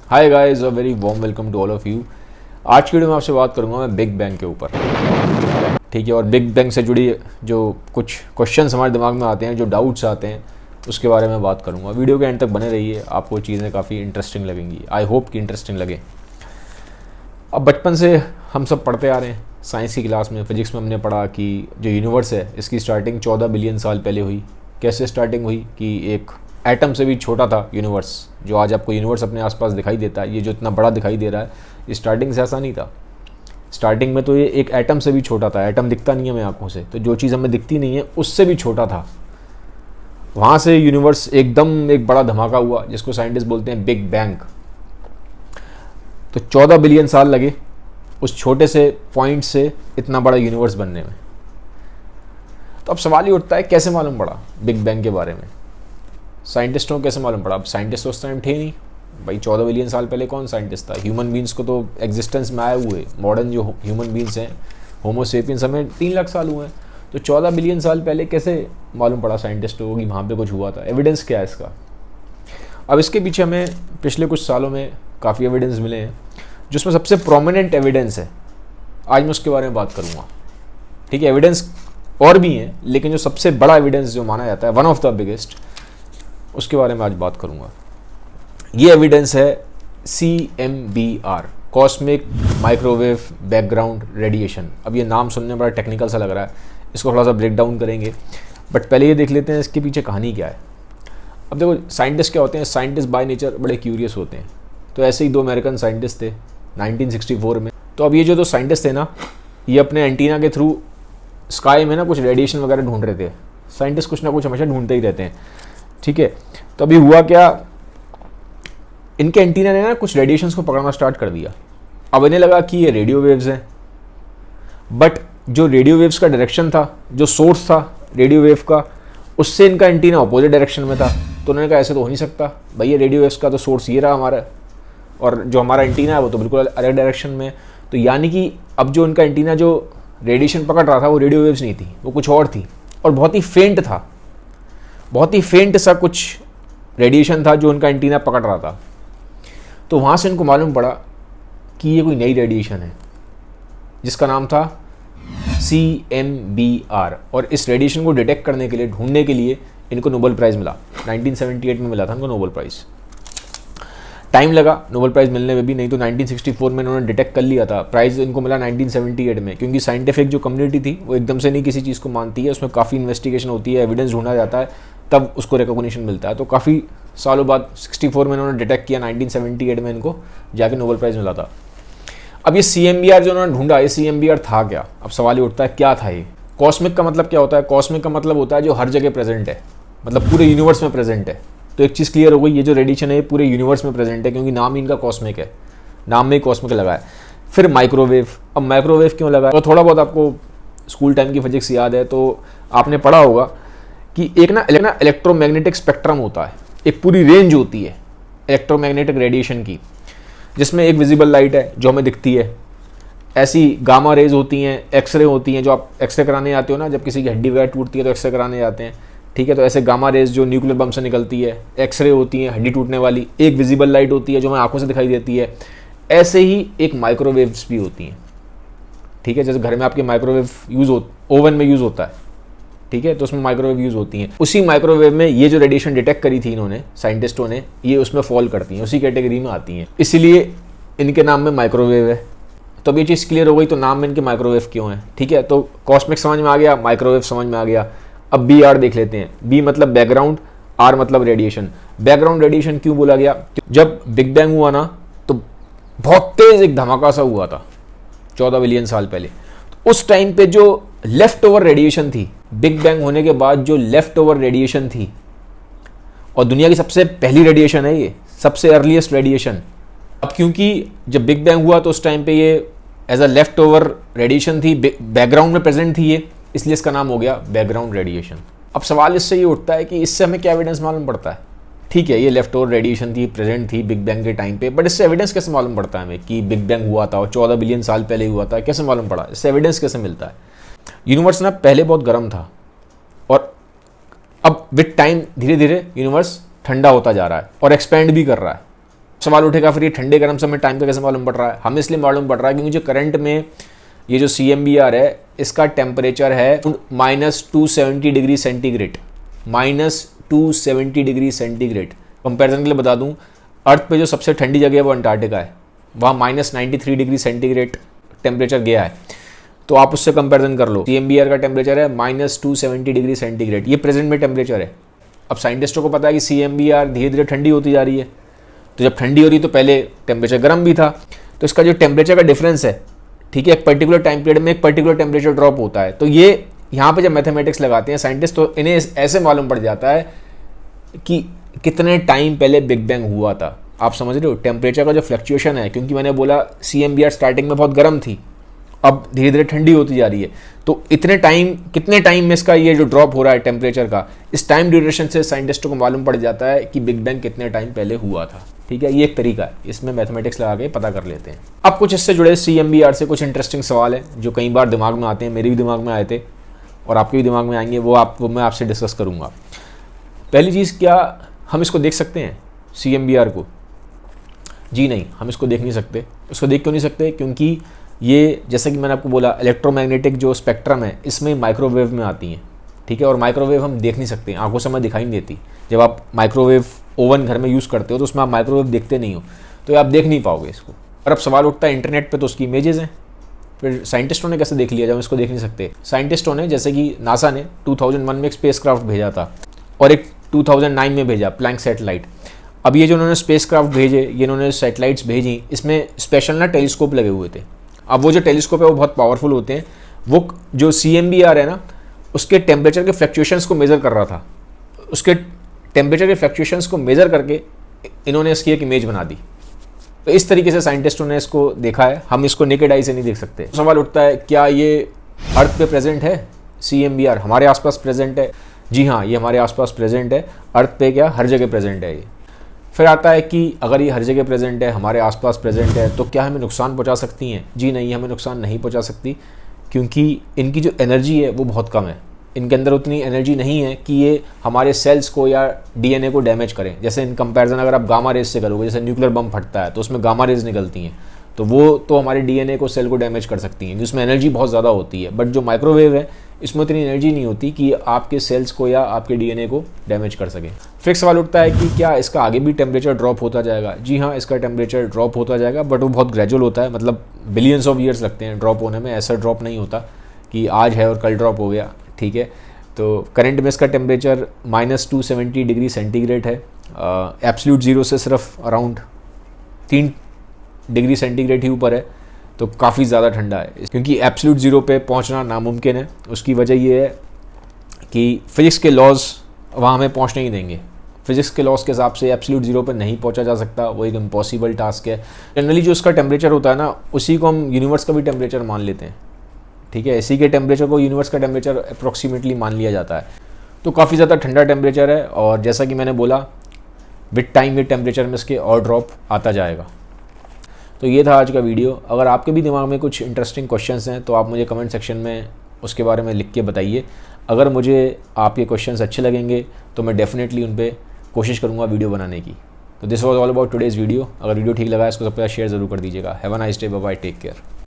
Hi guys, a very warm welcome to all of you. आज की video में आपसे बात करूंगा मैं बिग बैंग के ऊपर। ठीक है, और बिग बैंग से जुड़ी जो कुछ क्वेश्चंस हमारे दिमाग में आते हैं, जो डाउट्स आते हैं, उसके बारे में बात करूंगा। वीडियो के एंड तक बने रहिए, आपको चीज़ें काफ़ी इंटरेस्टिंग लगेंगी। आई होप कि इंटरेस्टिंग लगे। अब बचपन से हम सब पढ़ते आ रहे हैं, साइंस की क्लास में, फिजिक्स में हमने पढ़ा कि जो यूनिवर्स है इसकी स्टार्टिंग 14 बिलियन साल पहले हुई। कैसे स्टार्टिंग हुई कि एक एटम से भी छोटा था यूनिवर्स। जो आज आपको यूनिवर्स अपने आसपास दिखाई देता है, ये जो इतना बड़ा दिखाई दे रहा है, ये स्टार्टिंग से ऐसा नहीं था। स्टार्टिंग में तो ये एक एटम से भी छोटा था। एटम दिखता नहीं है हमें आंखों से, तो जो चीज़ हमें दिखती नहीं है उससे भी छोटा था। वहाँ से यूनिवर्स एकदम एक बड़ा धमाका हुआ, जिसको साइंटिस्ट बोलते हैं बिग बैंग। तो 14 बिलियन साल लगे उस छोटे से पॉइंट से इतना बड़ा यूनिवर्स बनने में। तो अब सवाल ये उठता है, कैसे मालूम पड़ा बिग बैंग के बारे में? साइंटिस्टों को कैसे मालूम पड़ा? अब साइंटिस्ट तो उस टाइम थे नहीं भाई। 14 बिलियन साल पहले कौन साइंटिस्ट था? ह्यूमन बींग्स को तो एग्जिस्टेंस में आए हुए मॉडर्न जो ह्यूमन बींग्स हैं, होमो सेपियंस, हमें 3 लाख साल हुए हैं। तो 14 बिलियन साल पहले कैसे मालूम पड़ा साइंटिस्टों को कि वहाँ पे कुछ हुआ था? एविडेंस क्या है इसका? अब इसके पीछे हमें पिछले कुछ सालों में काफ़ी एविडेंस मिले हैं, जिसमें सबसे प्रोमिनेंट एविडेंस है। आज मैं उसके बारे में बात करूँगा। ठीक है, एविडेंस और भी हैं, लेकिन जो सबसे बड़ा एविडेंस जो माना जाता है, वन ऑफ द बिगेस्ट, उसके बारे में आज बात करूँगा। ये एविडेंस है CMBR, cosmic microwave background radiation. अब ये नाम सुनने में बड़ा टेक्निकल सा लग रहा है, इसको थोड़ा सा ब्रेक डाउन करेंगे, बट पहले ये देख लेते हैं इसके पीछे कहानी क्या है। अब देखो, साइंटिस्ट क्या होते हैं? साइंटिस्ट बाय नेचर बड़े क्यूरियस होते हैं। तो ऐसे ही 2 अमेरिकन साइंटिस्ट थे 1964 में। तो अब ये जो 2 साइंटिस्ट थे ना, ये अपने एंटीना के थ्रू स्काई में ना कुछ रेडिएशन वगैरह ढूंढ रहे थे। साइंटिस्ट कुछ ना कुछ हमेशा ढूंढते ही रहते हैं। ठीक है, तो अभी हुआ क्या, इनके एंटीना ने ना कुछ रेडिएशंस को पकड़ना स्टार्ट कर दिया। अब इन्हें लगा कि ये रेडियो वेव्स हैं, बट जो रेडियो वेव्स का डायरेक्शन था, जो सोर्स था रेडियो वेव का, उससे इनका एंटीना अपोजिट डायरेक्शन में था। तो उन्होंने कहा ऐसे तो हो नहीं सकता भाई, ये रेडियो वेव्स का तो सोर्स ये रहा हमारा, और जो हमारा एंटीना है वो तो बिल्कुल अलग डायरेक्शन में। तो यानी कि अब जो इनका एंटीना जो रेडिएशन पकड़ रहा था वो रेडियो वेव्स नहीं थी, वो कुछ और थी, और बहुत ही फेंट था। बहुत ही फेंट सा कुछ रेडिएशन था जो उनका एंटीना पकड़ रहा था। तो वहाँ से इनको मालूम पड़ा कि ये कोई नई रेडिएशन है, जिसका नाम था CMBR। और इस रेडिएशन को डिटेक्ट करने के लिए, ढूंढने के लिए, इनको नोबेल प्राइज़ मिला। 1978 में मिला था इनको नोबेल प्राइज़। टाइम लगा नोबेल प्राइज़ मिलने में भी, नहीं तो 1964 में इन्होंने डिटेक्ट कर लिया था। प्राइज़ इनको मिला 1978 में, क्योंकि साइंटिफिक जो कम्युनिटी थी वो एकदम से नहीं किसी चीज़ को मानती है, उसमें काफ़ी इन्वेस्टिगेशन होती है, एविडेंस ढूंढा जाता है, तब उसको रिकॉग्निशन मिलता है। तो काफ़ी सालों बाद 64 में इन्होंने डिटेक्ट किया, 1978 में इनको जाके नोबेल प्राइज़ मिला था। अब ये CMBR जो उन्होंने ढूंढा, ये CMBR था क्या? अब सवाल ये उठता है, क्या था ये? कॉस्मिक का मतलब क्या होता है? कॉस्मिक का मतलब होता है जो हर जगह प्रेजेंट है, मतलब पूरे यूनिवर्स में प्रेजेंट है। तो एक चीज़ क्लियर हो गई, ये जो रेडिएशन है ये पूरे यूनिवर्स में प्रेजेंट है, क्योंकि नाम ही इनका कॉस्मिक है, नाम में ही कॉस्मिक लगा है। फिर माइक्रोवेव। अब माइक्रोवेव क्यों लगा? तो थोड़ा बहुत आपको स्कूल टाइम की फिजिक्स याद है तो आपने पढ़ा होगा कि एक ना इलेक्ट्रोमैग्नेटिक स्पेक्ट्रम होता है, एक पूरी रेंज होती है इलेक्ट्रोमैग्नेटिक रेडिएशन की, जिसमें एक विजिबल लाइट है जो हमें दिखती है, ऐसी गामा रेज होती हैं, एक्सरे होती हैं, जो आप एक्सरे कराने आते हो ना, जब किसी की हड्डी वगैरह टूटती है तो एक्सरे कराने जाते हैं। ठीक है, तो ऐसे गामा रेज जो न्यूक्लियर बम से निकलती है, एक्सरे होती हैं हड्डी टूटने वाली, एक विजिबल लाइट होती है जो हमें आंखों से दिखाई देती है। ऐसे ही एक माइक्रोवेव्स भी होती हैं। ठीक है, जैसे घर में आपके माइक्रोवेव ओवन में यूज़ होता है, ठीक है, तो उसमें माइक्रोवेव यूज़ होती हैं। उसी माइक्रोवेव में ये जो रेडिएशन डिटेक्ट करी थी इन्होंने, साइंटिस्टों ने, ये उसमें फॉल करती हैं, उसी कैटेगरी में आती हैं, इसीलिए इनके नाम में माइक्रोवेव है। तो अब ये चीज़ क्लियर हो गई, तो नाम में इनके माइक्रोवेव क्यों है? ठीक है, तो कॉस्मिक समझ में आ गया, माइक्रोवेव समझ में आ गया। अब BR देख लेते हैं। B मतलब बैकग्राउंड, R मतलब रेडिएशन। बैकग्राउंड रेडिएशन क्यों बोला गया? जब बिग बैंग हुआ ना, तो बहुत तेज एक धमाका सा हुआ था 14 बिलियन साल पहले। तो उस टाइम पे जो लेफ्ट ओवर रेडिएशन थी, बिग बैंग होने के बाद जो लेफ्ट ओवर रेडिएशन थी, और दुनिया की सबसे पहली रेडिएशन है ये, सबसे अर्लीस्ट रेडिएशन। अब क्योंकि जब बिग बैंग हुआ तो उस टाइम पे ये as a leftover radiation थी, बैकग्राउंड में प्रेजेंट थी ये, इसलिए इसका नाम हो गया बैकग्राउंड रेडिएशन। अब सवाल इससे ये उठता है कि इससे हमें क्या एविडेंस मालूम पड़ता है? ठीक है, ये लेफ्ट ओवर रेडिएशन थी, प्रेजेंट थी बिग बैंग के टाइम पे, बट इससे एविडेंस कैसे मालूम पड़ता है हमें कि बिग बैंग हुआ था और 14 बिलियन साल पहले हुआ था? कैसे मालूम पड़ा? इससे एविडेंस कैसे मिलता है? यूनिवर्स ना पहले बहुत गर्म था, और अब विद टाइम धीरे धीरे यूनिवर्स ठंडा होता जा रहा है और एक्सपेंड भी कर रहा है। सवाल उठेगा फिर ये ठंडे गर्म समय टाइम का कैसे मालूम पड़ रहा है? हमें इसलिए मालूम पड़ रहा है क्योंकि जो करंट में ये जो CMBR है इसका टेम्परेचर है -270 degree centigrade, -270 degree centigrade. Comparison के लिए बता दूं, अर्थ पे जो सबसे ठंडी जगह है वो अंटार्कटिका है, वहाँ -93 डिग्री सेंटीग्रेड टेम्परेचर गया है। तो आप उससे कंपेरिजन कर लो। CMBR का टेम्परेचर है -270 डिग्री सेंटीग्रेड, ये प्रेजेंट में टेम्परेचर है। अब साइंटिस्टों को पता है कि CMBR धीरे धीरे ठंडी होती जा रही है, तो जब ठंडी हो रही तो पहले टेम्परेचर गर्म भी था, तो इसका जो टेम्परेचर का डिफरेंस है, ठीक है, एक पर्टिकुलर टाइम पीरियड में एक पर्टिकुलर टेम्परेचर ड्रॉप होता है। तो ये यहाँ पे जब मैथमेटिक्स लगाते हैं साइंटिस्ट, तो इन्हें ऐसे मालूम पड़ जाता है कि कितने टाइम पहले बिग बैंग हुआ था। आप समझ रहे हो टेम्परेचर का जो फ्लक्चुएशन है, क्योंकि मैंने बोला CMBR स्टार्टिंग में बहुत गर्म थी, अब धीरे धीरे ठंडी होती जा रही है, तो इतने टाइम, कितने टाइम में इसका ये जो ड्रॉप हो रहा है टेम्परेचर का, इस टाइम ड्यूरेशन से साइंटिस्टों को मालूम पड़ जाता है कि बिग बैंग कितने टाइम पहले हुआ था। ठीक है, ये एक तरीका है, इसमें मैथमेटिक्स लगा के पता कर लेते हैं। अब कुछ इससे जुड़े CMBR से कुछ इंटरेस्टिंग सवाल हैं जो कई बार दिमाग में आते हैं, मेरे भी दिमाग में आए थे और आपके भी दिमाग में आएंगे, वो मैं आपसे डिस्कस करूँगा। पहली चीज़, क्या हम इसको देख सकते हैं CMBR को? जी नहीं, हम इसको देख नहीं सकते। इसको देख क्यों नहीं सकते? क्योंकि ये, जैसे कि मैंने आपको बोला, इलेक्ट्रोमैग्नेटिक जो स्पेक्ट्रम है इसमें माइक्रोवेव में आती हैं, ठीक है, और माइक्रोवेव हम देख नहीं सकते, आंखों से हमें दिखाई नहीं देती। जब आप माइक्रोवेव ओवन घर में यूज़ करते हो तो उसमें आप माइक्रोवेव देखते नहीं हो, तो आप देख नहीं पाओगे इसको। और अब सवाल उठता है इंटरनेट पे तो उसकी इमेजेस हैं, फिर साइंटिस्टों ने कैसे देख लिया जब हम इसको देख नहीं सकते? साइंटिस्टों ने, जैसे कि नासा ने 2001 में एक स्पेसक्राफ्ट भेजा था और एक 2009 में भेजा प्लैंक सैटेलाइट। अब ये जो उन्होंने स्पेसक्राफ्ट भेजे, ये इन्होंने सैटेलाइट्स भेजी, इसमें स्पेशल ना टेलीस्कोप लगे हुए थे। अब वो जो टेलीस्कोप है वो बहुत पावरफुल होते हैं, वो जो CMBR है ना उसके टेम्परेचर के फ्लक्चुएशंस को मेज़र कर रहा था, उसके टेम्परेचर के फ्लक्चुएशंस को मेज़र करके इन्होंने इसकी एक इमेज बना दी। तो इस तरीके से साइंटिस्टों ने इसको देखा है, हम इसको नेकेड आई से नहीं देख सकते। सवाल उठता है, क्या ये अर्थ पे प्रेजेंट है? CMBR हमारे आसपास प्रेजेंट है? जी हाँ, ये हमारे आसपास प्रेजेंट है। अर्थ पे क्या, हर जगह प्रेजेंट है ये। फिर आता है कि अगर ये हर जगह प्रेजेंट है, हमारे आसपास प्रेजेंट है, तो क्या हमें नुकसान पहुंचा सकती हैं? जी नहीं, हमें नुकसान नहीं पहुंचा सकती, क्योंकि इनकी जो एनर्जी है वो बहुत कम है। इनके अंदर उतनी एनर्जी नहीं है कि ये हमारे सेल्स को या DNA को डैमेज करें। जैसे इन कंपैरिजन अगर आप गामा रेज से करोगे, जैसे न्यूक्लियर बम फटता है तो उसमें गामा रेज निकलती हैं, तो वो तो हमारे DNA को, सेल को डैमेज कर सकती हैं, जिसमें एनर्जी बहुत ज़्यादा होती है। बट जो माइक्रोवेव है इसमें उतनी एनर्जी नहीं होती कि आपके सेल्स को या आपके DNA को डैमेज कर सके। फिर एक सवाल उठता है कि क्या इसका आगे भी टेम्परेचर ड्रॉप होता जाएगा? जी हाँ, इसका टेम्परेचर ड्रॉप होता जाएगा, बट वो बहुत ग्रेजुअल होता है, मतलब बिलियंस ऑफ ईयर्स लगते हैं ड्रॉप होने में। ऐसा ड्रॉप नहीं होता कि आज है और कल ड्रॉप हो गया, ठीक है। तो करंट में इसका टेम्परेचर -270 डिग्री सेंटीग्रेड है, एब्सोल्यूट ज़ीरो से सिर्फ अराउंड 3 डिग्री सेंटीग्रेड ही ऊपर है, तो काफ़ी ज़्यादा ठंडा है, क्योंकि एब्सोल्यूट ज़ीरो पे पहुंचना नामुमकिन है। उसकी वजह ये है कि फिज़िक्स के लॉज वहाँ हमें पहुंचने ही देंगे। फिज़िक्स के लॉज के हिसाब से एब्सोल्यूट ज़ीरो पे नहीं पहुंचा जा सकता, वो एक इम्पॉसिबल टास्क है। जनरली जो उसका टेम्परेचर होता है ना, उसी को हम यूनिवर्स का भी टेम्परेचर मान लेते हैं, ठीक है। इसी के टेम्परेचर को यूनिवर्स का टेम्परेचर अप्रॉक्सीमेटली मान लिया जाता है। तो काफ़ी ज़्यादा ठंडा टेम्परेचर है, और जैसा कि मैंने बोला, विद टाइम ये टेम्परेचर में इसके और ड्रॉप आता जाएगा। तो ये था आज का वीडियो। अगर आपके भी दिमाग में कुछ इंटरेस्टिंग क्वेश्चंस हैं तो आप मुझे कमेंट सेक्शन में उसके बारे में लिख के बताइए। अगर मुझे आपके क्वेश्चंस अच्छे लगेंगे तो मैं डेफिनेटली उन पर कोशिश करूँगा वीडियो बनाने की। तो this was all about today's video. अगर वीडियो ठीक लगा इसको सबसे शेयर ज़रूर कर दीजिएगा। Have a nice day, bye bye, take care.